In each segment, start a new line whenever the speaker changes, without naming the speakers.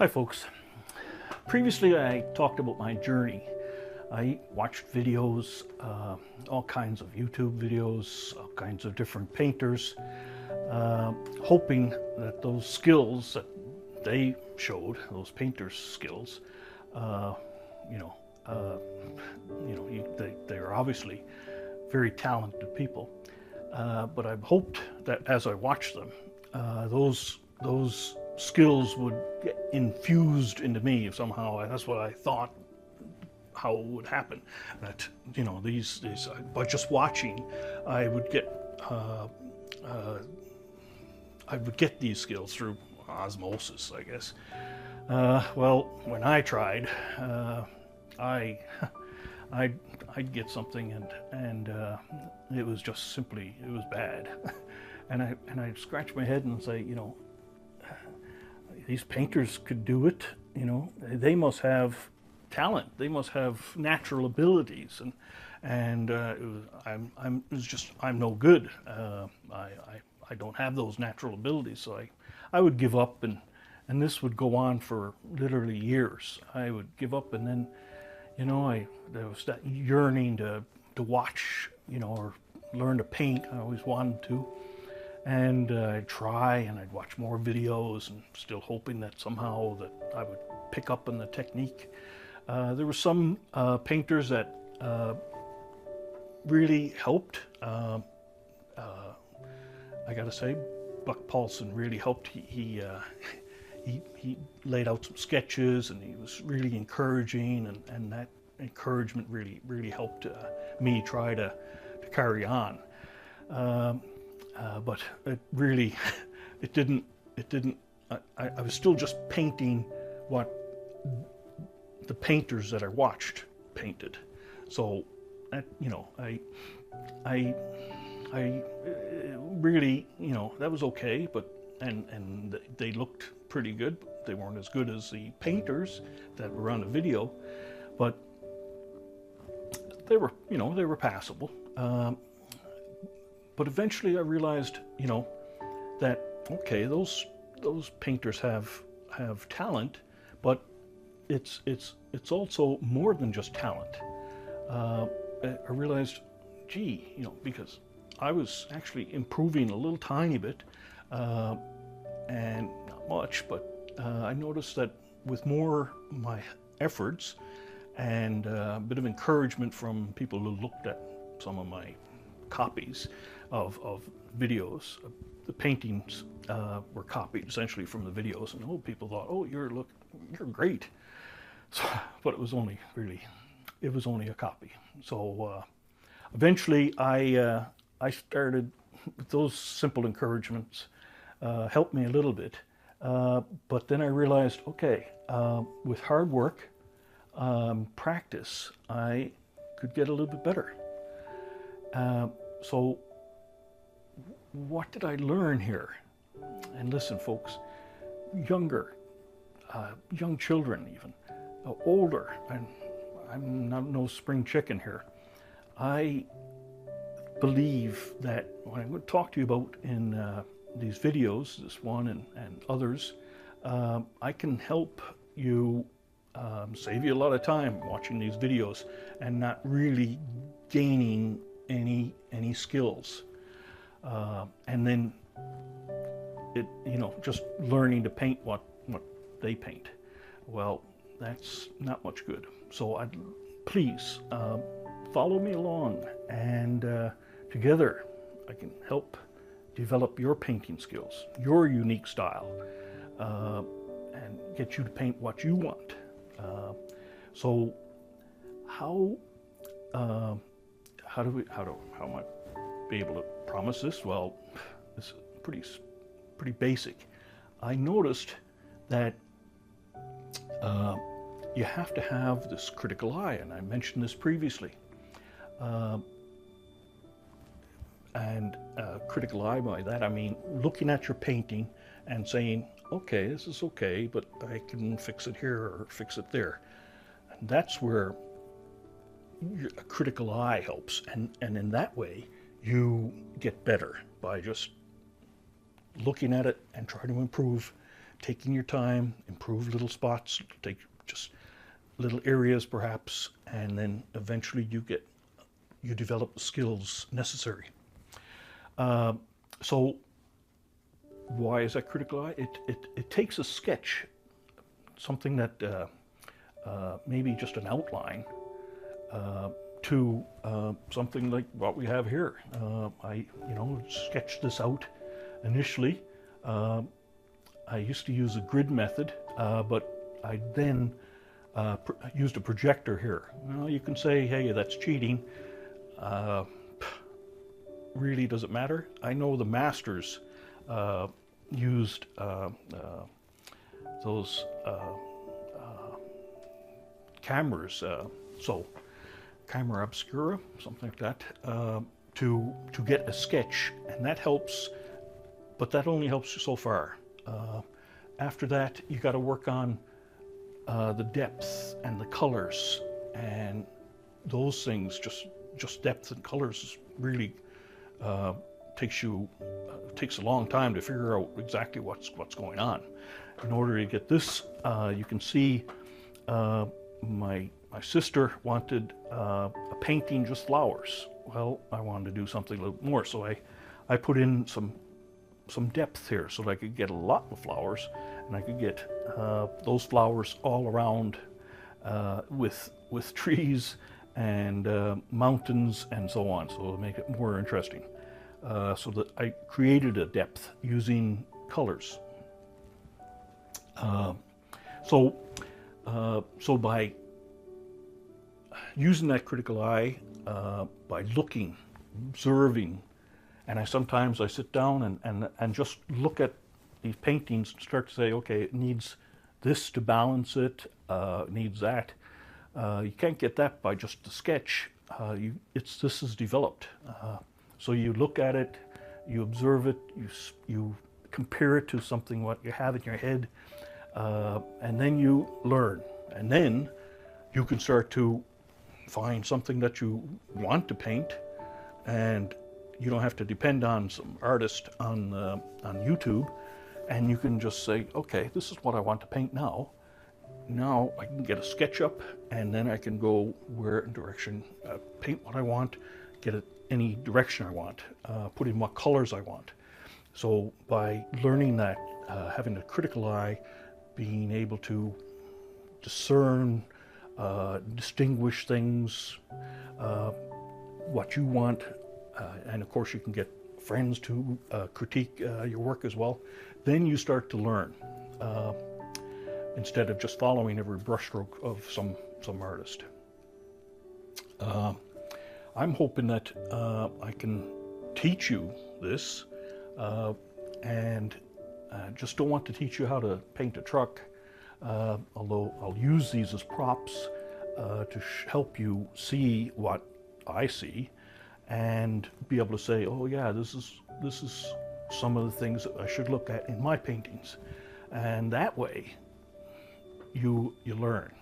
Hi folks. Previously I talked about my journey. I watched videos, all kinds of YouTube videos, all kinds of different painters, hoping that those skills that they showed, those painters' skills, uh, you know, uh, they're obviously very talented people. But I've hoped that as I watched them, those skills would get infused into me somehow. That's what I thought how it would happen. That these by just watching, I would get these skills through osmosis, I guess. Well, when I tried, I I'd get something and it was just simply, it was bad. and I scratch my head and say, these painters could do it. They must have talent. They must have natural abilities, and I'm no good. I don't have those natural abilities, so I would give up, and this would go on for literally years. I would give up, and then there was that yearning to watch, or learn to paint. I always wanted to. And I'd try, and I'd watch more videos, and still hoping that somehow that I would pick up on the technique. There were some painters that really helped. I gotta say, Buck Paulson really helped. He laid out some sketches, and he was really encouraging, and that encouragement really helped me try to carry on. But it really, it didn't, I was still just painting what the painters that I watched painted. So that, I really, that was okay, but, and they looked pretty good. They weren't as good as the painters that were on the video, but they were passable. But eventually I realized, that, okay, those painters have talent, but it's also more than just talent. I realized, gee, because I was actually improving a little tiny bit, and not much, but I noticed that with more my efforts and a bit of encouragement from people who looked at some of my copies of videos, the paintings were copied essentially from the videos, and people thought, oh, you're great. So, but it was only a copy. So eventually I started with those simple encouragements, helped me a little bit, but then I realized, okay, with hard work, practice, I could get a little bit better. So what did I learn here? And listen, folks, young children even, older, and I'm not no spring chicken here. I believe that what I'm going to talk to you about in these videos, this one and others, I can help you, save you a lot of time watching these videos and not really gaining any skills, and then just learning to paint what they paint. Well, that's not much good. So please follow me along, and together I can help develop your painting skills, your unique style, and get you to paint what you want. So how am I be able to promise this? Well, it's pretty basic. I noticed that you have to have this critical eye, and I mentioned this previously. And critical eye, by that I mean looking at your painting and saying, okay, this is okay, but I can fix it here or fix it there. And that's where a critical eye helps, and in that way you get better by just looking at it and try to improve taking your time, improve little spots, take just little areas perhaps, and then eventually you develop the skills necessary. So why is that critical eye? It takes a sketch, something that maybe just an outline, to something like what we have here. I sketched this out initially. I used to use a grid method, but I then used a projector here. Well, you can say, hey, that's cheating. Really, does it matter? I know the masters used those cameras, so camera obscura, something like that, to get a sketch, and that helps, but that only helps you so far. After that, you got to work on the depth and the colors, and those things, just depth and colors really takes a long time to figure out exactly what's going on. In order to get this, you can see my sister wanted a painting just flowers. Well, I wanted to do something a little more, so I put in some depth here so that I could get a lot of flowers, and I could get those flowers all around with trees and mountains and so on, so to make it more interesting. So that I created a depth using colors. So by using that critical eye, by looking, observing, and sometimes I sit down and just look at these paintings and start to say, okay, it needs this to balance it, it needs that. You can't get that by just a sketch. This is developed. So you look at it, you observe it, you compare it to something what you have in your head, and then you learn. And then you can start to find something that you want to paint, and you don't have to depend on some artist on YouTube, and you can just say, okay, this is what I want to paint now. Now I can get a sketch up, and then I can go where in direction, paint what I want, get it any direction I want, put in what colors I want. So by learning that, having a critical eye, being able to discern, distinguish things, what you want, and of course you can get friends to critique your work as well, then you start to learn, instead of just following every brushstroke of some artist. I'm hoping that I can teach you this, and just don't want to teach you how to paint a truck, although I'll use these as props to help you see what I see, and be able to say, oh yeah, this is some of the things that I should look at in my paintings, and that way you learn.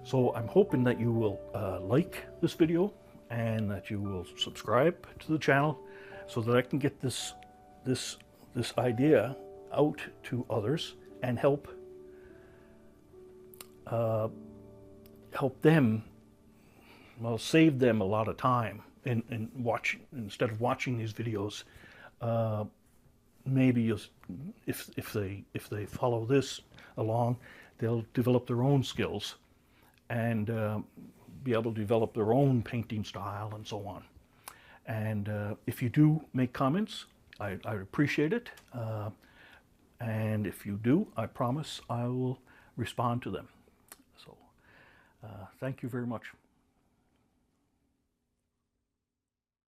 So I'm hoping that you will like this video, and that you will subscribe to the channel, so that I can get this idea out to others and help them, well, save them a lot of time in watching, instead of watching these videos. Maybe if they follow this along, they'll develop their own skills and be able to develop their own painting style and so on. And if you do make comments, I'd appreciate it. And if you do, I promise I will respond to them. So thank you very much.